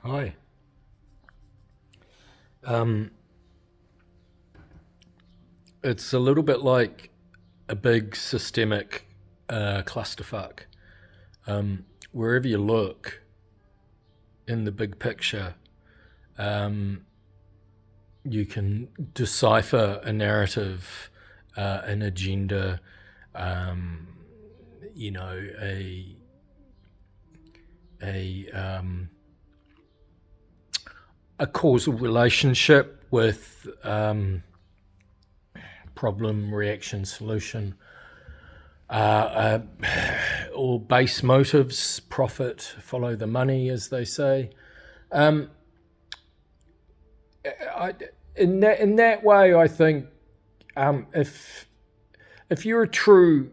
Hi. Um, it's a little bit like a big systemic clusterfuck. Wherever you look in the big picture, um, you can decipher a narrative, an agenda, um, you know, a a causal relationship with problem, reaction, solution, or base motives, profit, follow the money, as they say. Um, I, in that way, I think if you're a true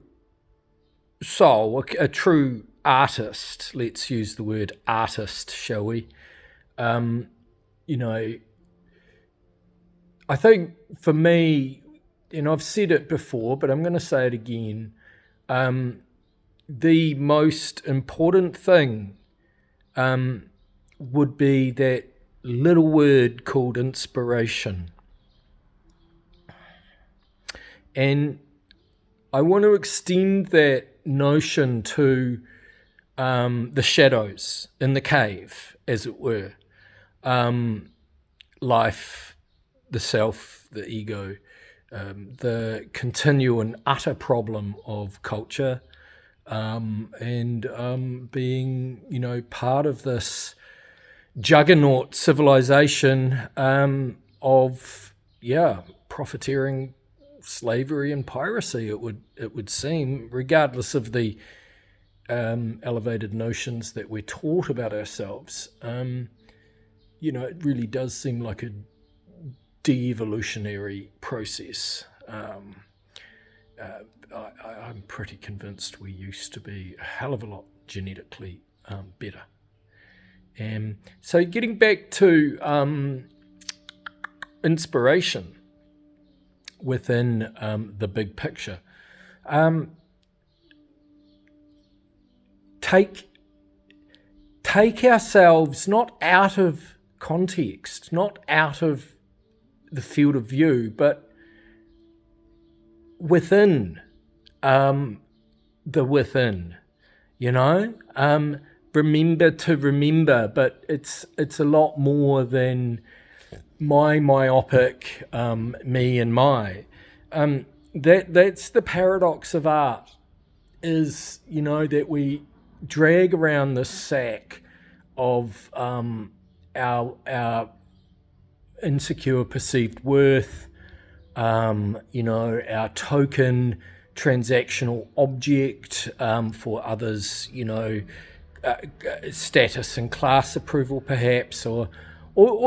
soul, a true artist, let's use the word artist, shall we? Um, you know, I think for me, and I've said it before, but I'm going to say it again. Um, the most important thing would be that little word called inspiration. And I want to extend that notion to the shadows in the cave, as it were. Life, the self, the ego, the continual and utter problem of culture, and being, part of this juggernaut civilization of, profiteering, slavery, and piracy. It would seem, regardless of the elevated notions that we're taught about ourselves. It really does seem like a de-evolutionary process. I'm pretty convinced we used to be a hell of a lot genetically better. So getting back to inspiration within the big picture, take ourselves not out of context, not out of the field of view, but within the within. Remember to remember, but it's a lot more than my myopic me and my. That's the paradox of art, is that we drag around this sack of our insecure perceived worth, our token transactional object for others, status and class approval, perhaps, or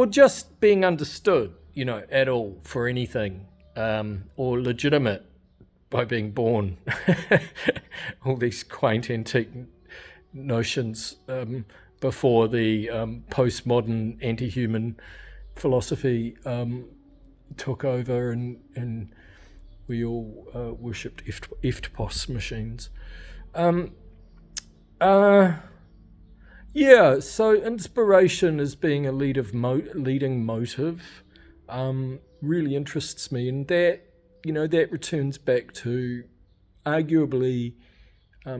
just being understood, at all for anything, or legitimate by being born. All these quaint antique notions before the postmodern anti-human philosophy took over, and we all worshipped EFTPOS machines. So inspiration as being a leading motive really interests me, and that returns back to arguably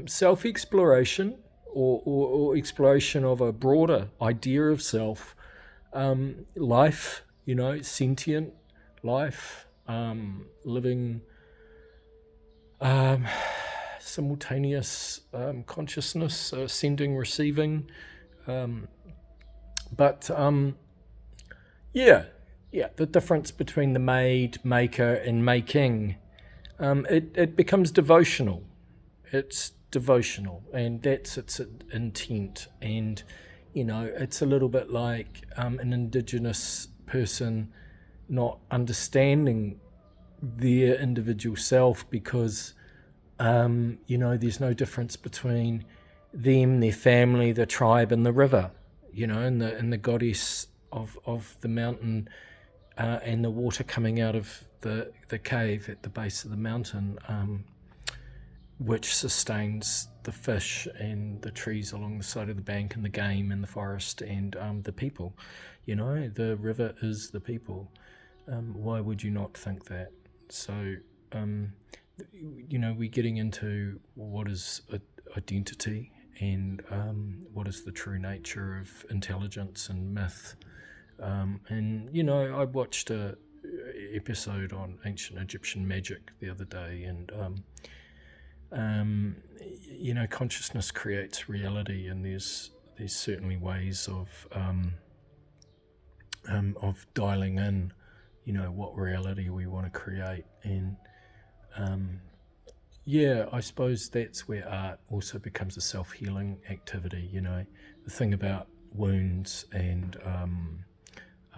self-exploration, or exploration of a broader idea of self, life, sentient life, living simultaneous consciousness, sending, receiving. But the difference between the made, maker, and making, it becomes devotional. It's devotional, and that's its intent. And it's a little bit like an indigenous person not understanding their individual self, because there's no difference between them, their family, the tribe, and the river, and the goddess of the mountain, and the water coming out of the cave at the base of the mountain. which sustains the fish and the trees along the side of the bank and the game and the forest and the people. The river is the people. Why would you not think that? So, we're getting into what is identity and what is the true nature of intelligence and myth. I watched a episode on ancient Egyptian magic the other day, and consciousness creates reality, and there's certainly ways of dialing in, what reality we want to create, and I suppose that's where art also becomes a self-healing activity. The thing about wounds and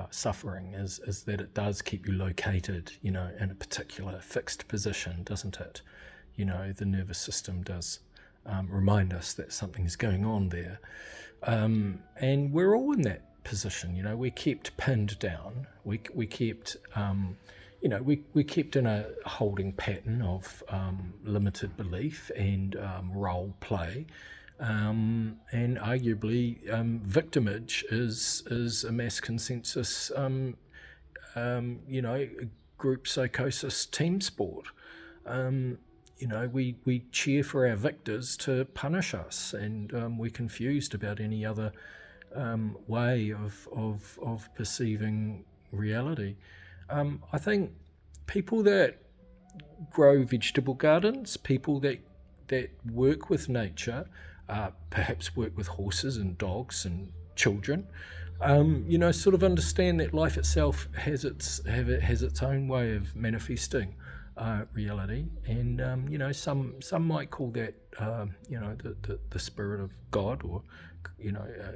suffering is that it does keep you located, in a particular fixed position, doesn't it? The nervous system does remind us that something's going on there. And we're all in that position, we're kept pinned down. We kept, we kept in a holding pattern of limited belief and role play. And arguably, victimage is a mass consensus, group psychosis team sport. We cheer for our victors to punish us, and we're confused about any other way of perceiving reality. I think people that grow vegetable gardens, people that work with nature, perhaps work with horses and dogs and children, sort of understand that life itself has its own way of manifesting reality, and some might call that the spirit of God, or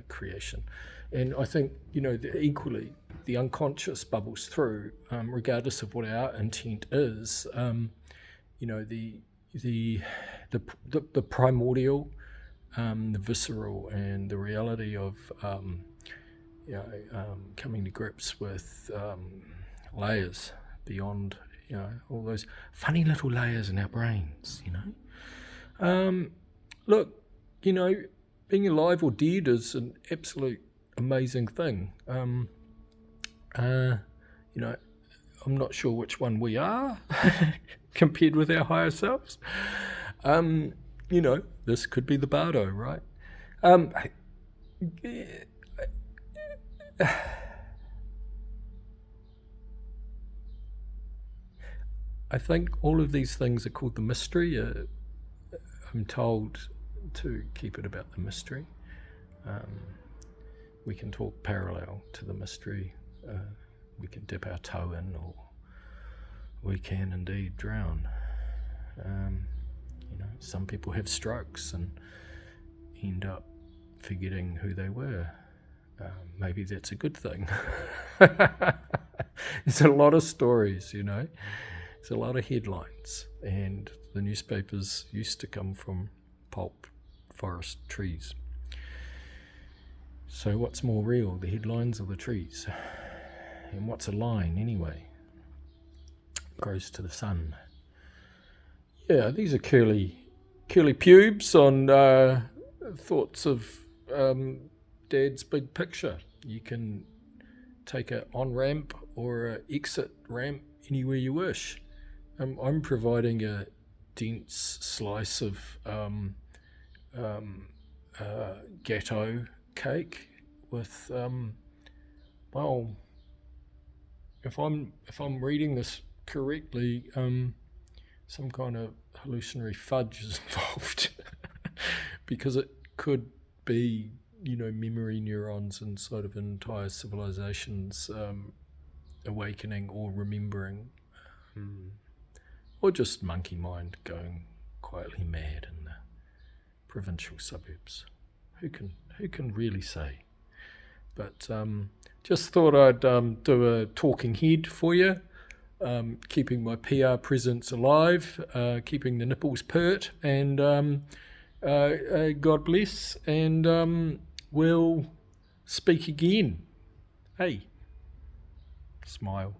creation. And I think equally the unconscious bubbles through, regardless of what our intent is. The primordial, the visceral, and the reality of coming to grips with layers beyond all those funny little layers in our brains. Look, being alive or dead is an absolute amazing thing. I'm not sure which one we are compared with our higher selves. This could be the bardo, right? I think all of these things are called the mystery. I'm told to keep it about the mystery. We can talk parallel to the mystery. We can dip our toe in, or we can indeed drown. Some people have strokes and end up forgetting who they were. Maybe that's a good thing. There's a lot of stories, There's a lot of headlines, and the newspapers used to come from pulp forest trees. So what's more real, the headlines or the trees? And what's a line anyway? Grows to the sun. Yeah, these are curly pubes on thoughts of Dad's big picture. You can take an on-ramp or an exit ramp anywhere you wish. I'm providing a dense slice of gateau cake with if I'm reading this correctly, some kind of hallucinatory fudge is involved because it could be memory neurons inside of entire civilizations awakening or remembering, or just monkey mind going quietly mad in the provincial suburbs. Who can really say? But just thought I'd do a talking head for you, keeping my PR presence alive, keeping the nipples pert, and God bless, and we'll speak again. Hey, smile.